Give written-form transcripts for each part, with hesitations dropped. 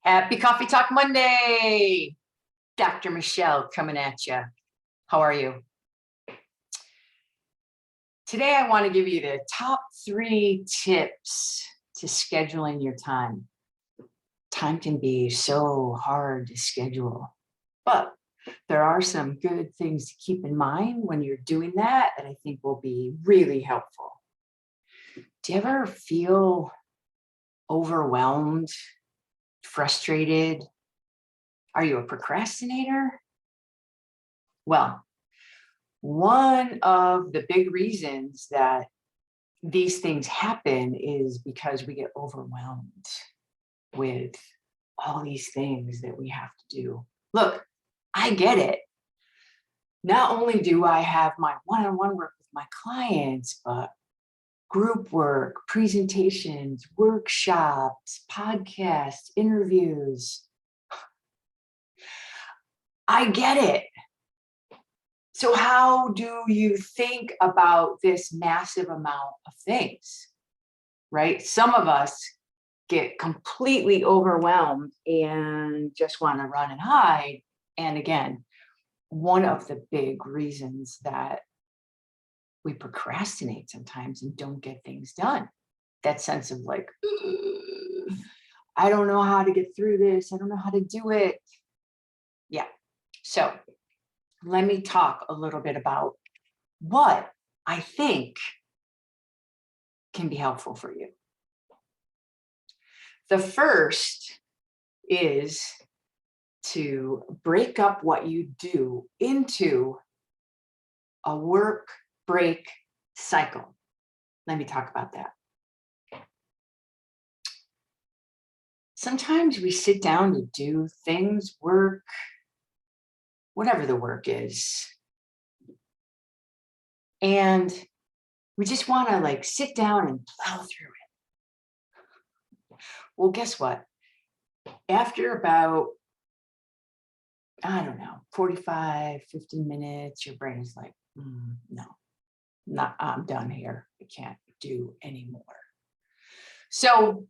Happy Coffee Talk Monday. Dr. Michelle coming at you. How are you? Today, I want to give you the top 3 tips to scheduling your time. Time can be so hard to schedule, but there are some good things to keep in mind when you're doing that I think will be really helpful. Do you ever feel overwhelmed, frustrated? Are you a procrastinator? Well, one of the big reasons that these things happen is because we get overwhelmed with all these things that we have to do. Look, I get it. Not only do I have my one-on-one work with my clients, but group work, presentations, workshops, podcasts, interviews. I get it. So how do you think about this massive amount of things, right? Some of us get completely overwhelmed and just want to run and hide. And again, one of the big reasons that we procrastinate sometimes and don't get things done, that sense of like, I don't know how to get through this. I don't know how to do it. Yeah. So let me talk a little bit about what I think can be helpful for you. The first is to break up what you do into a work break cycle. Let me talk about that. Sometimes we sit down to do things, work, whatever the work is, and we just want to like sit down and plow through it. Well, guess what? After about, I don't know, 45, 50 minutes, your brain is like, no, I'm done here. I can't do anymore. So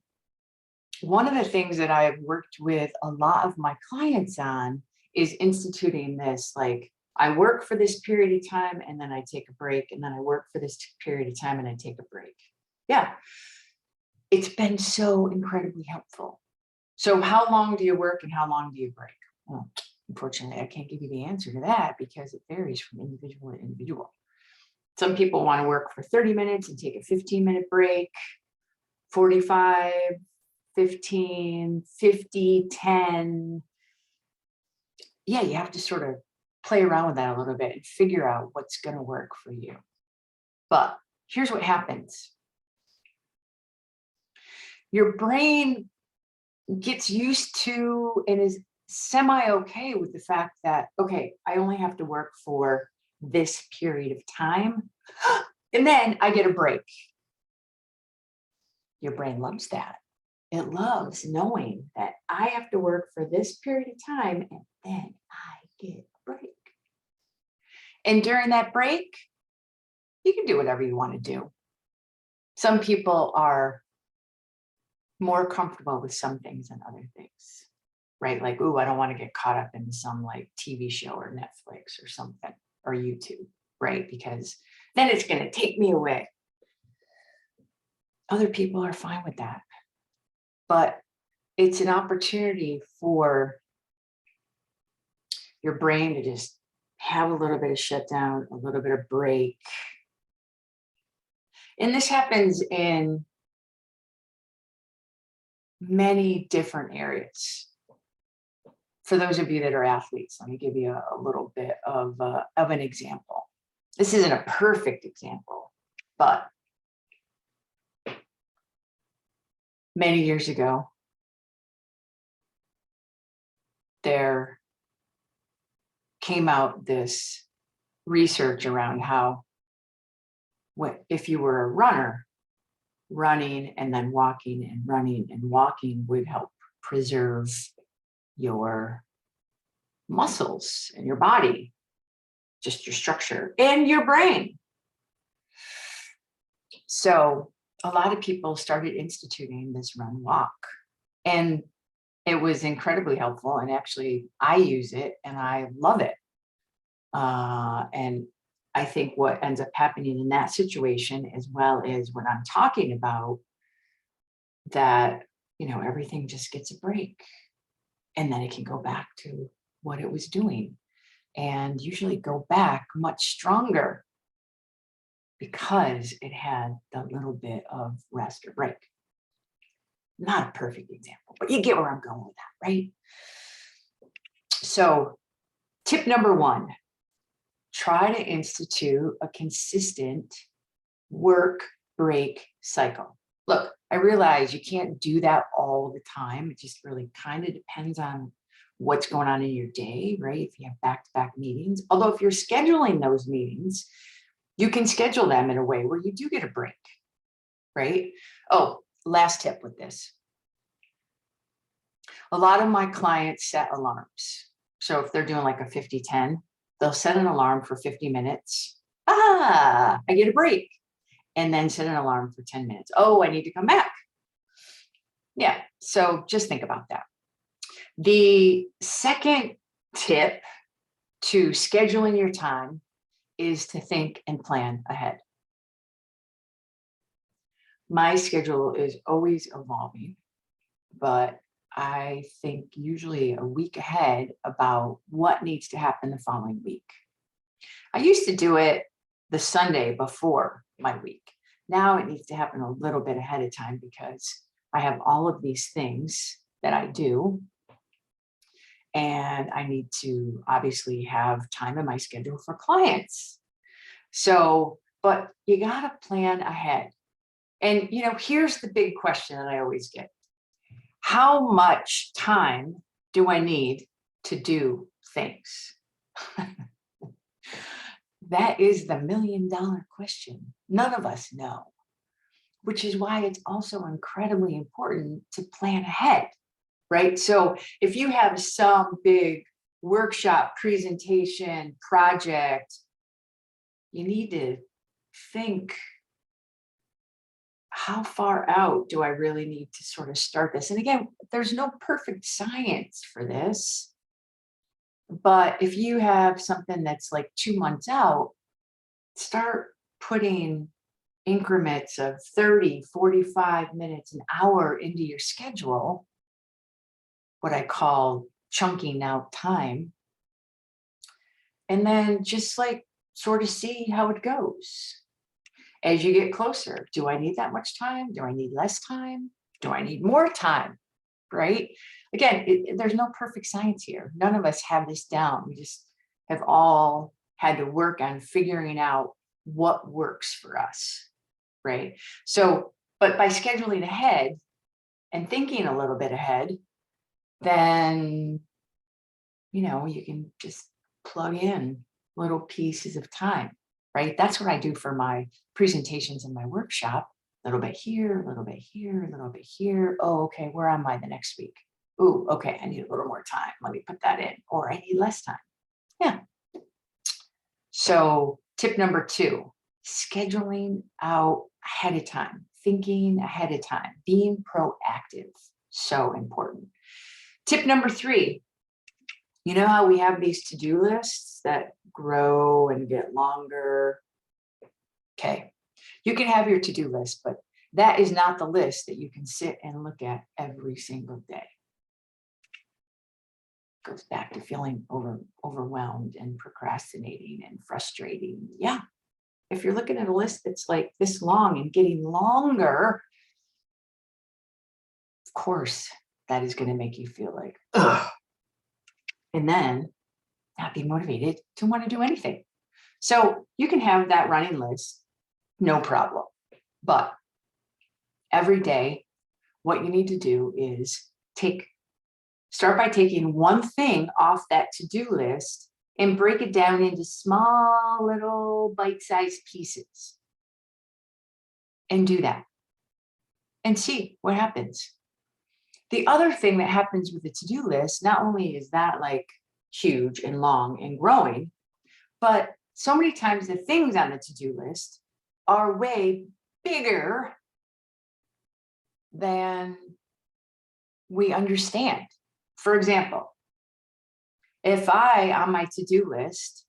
one of the things that I've worked with a lot of my clients on is instituting this, like, I work for this period of time and then I take a break, and then I work for this period of time and I take a break. Yeah, it's been so incredibly helpful. So how long do you work and how long do you break? Well, unfortunately, I can't give you the answer to that because it varies from individual to individual. Some people want to work for 30 minutes and take a 15-minute break, 45, 15, 50, 10. Yeah, you have to sort of play around with that a little bit and figure out what's going to work for you. But here's what happens. Your brain gets used to and is semi-okay with the fact that, okay, I only have to work for this period of time, and then I get a break. Your brain loves that. It loves knowing that I have to work for this period of time and then I get a break. And during that break, you can do whatever you want to do. Some people are more comfortable with some things than other things, right? Like, ooh, I don't want to get caught up into some like TV show or Netflix or something or YouTube, right? Because then it's going to take me away. Other people are fine with that. But it's an opportunity for your brain to just have a little bit of shutdown, a little bit of break. And this happens in many different areas. For those of you that are athletes, let me give you a little bit of an example. This isn't a perfect example, but many years ago, there came out this research around how if you were a runner, running and then walking and running and walking would help preserve your muscles and your body, just your structure and your brain. So a lot of people started instituting this run walk. And it was incredibly helpful. And actually, I use it and I love it. And I think what ends up happening in that situation, as well as when I'm talking about that, everything just gets a break. And then it can go back to what it was doing, and usually go back much stronger because it had a little bit of rest or break. Not a perfect example, but you get where I'm going with that, right? So tip number 1, try to institute a consistent work break cycle. Look, I realize you can't do that all the time. It just really kind of depends on what's going on in your day, right? If you have back-to-back meetings, although if you're scheduling those meetings, you can schedule them in a way where you do get a break, right? Oh, last tip with this. A lot of my clients set alarms. So if they're doing like a 50-10, they'll set an alarm for 50 minutes. I get a break. And then set an alarm for 10 minutes. Oh, I need to come back. Yeah, so just think about that. The second tip to scheduling your time is to think and plan ahead. My schedule is always evolving, but I think usually a week ahead about what needs to happen the following week. I used to do it the Sunday before my week. Now it needs to happen a little bit ahead of time because I have all of these things that I do. And I need to obviously have time in my schedule for clients. So, but you got to plan ahead. And, here's the big question that I always get. How much time do I need to do things? That is the $1 million question. None of us know, which is why it's also incredibly important to plan ahead, right? So if you have some big workshop, presentation, project, you need to think, how far out do I really need to sort of start this? And again, there's no perfect science for this. But if you have something that's like 2 months out, start putting increments of 30, 45 minutes, an hour into your schedule, what I call chunking out time. And then just like sort of see how it goes. As you get closer, do I need that much time? Do I need less time? Do I need more time? Right? Again, there's no perfect science here. None of us have this down. We just have all had to work on figuring out what works for us, right? So, but by scheduling ahead and thinking a little bit ahead, then, you can just plug in little pieces of time, right? That's what I do for my presentations in my workshop. A little bit here, a little bit here, a little bit here. Oh, okay, where am I the next week? Oh, okay, I need a little more time. Let me put that in. Or I need less time. Yeah. So tip number 2, scheduling out ahead of time, thinking ahead of time, being proactive. So important. Tip number 3, you know how we have these to-do lists that grow and get longer? Okay. You can have your to-do list, but that is not the list that you can sit and look at every single day. It goes back to feeling overwhelmed and procrastinating and frustrating. Yeah. If you're looking at a list that's like this long and getting longer, of course, that is going to make you feel like, ugh. And then not be motivated to want to do anything. So you can have that running list, no problem. But every day, what you need to do is start by taking one thing off that to-do list and break it down into small little bite-sized pieces. And do that. And see what happens. The other thing that happens with the to-do list, not only is that like huge and long and growing, but so many times the things on the to-do list are way bigger than we understand. For example, if I, on my to-do list,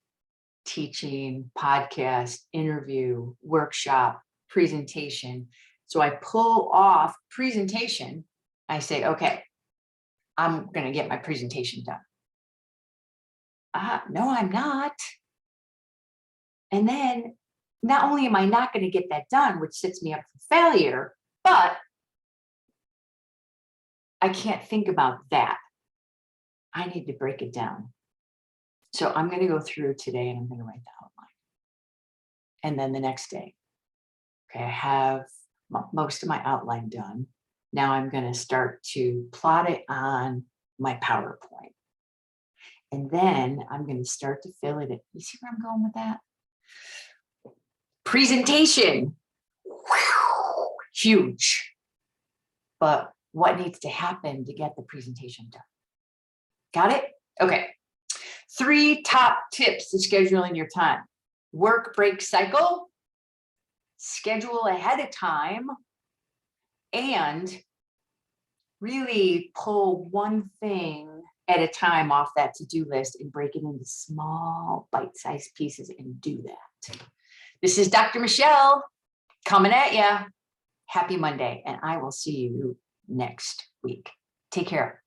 teaching, podcast, interview, workshop, presentation, so I pull off presentation, I say, okay, I'm going to get my presentation done. No, I'm not. And then not only am I not going to get that done, which sets me up for failure, but I can't think about that. I need to break it down. So I'm going to go through today and I'm going to write the outline. And then the next day, okay, I have most of my outline done. Now I'm going to start to plot it on my PowerPoint. And then I'm going to start to fill it in. You see where I'm going with that? Presentation. Whew, huge. But what needs to happen to get the presentation done? Got it? Okay. 3 top tips to scheduling your time. Work break cycle, schedule ahead of time, and really pull one thing at a time off that to-do list and break it into small bite-sized pieces and do that. This is Dr. Michelle coming at you. Happy Monday, and I will see you next week. Take care.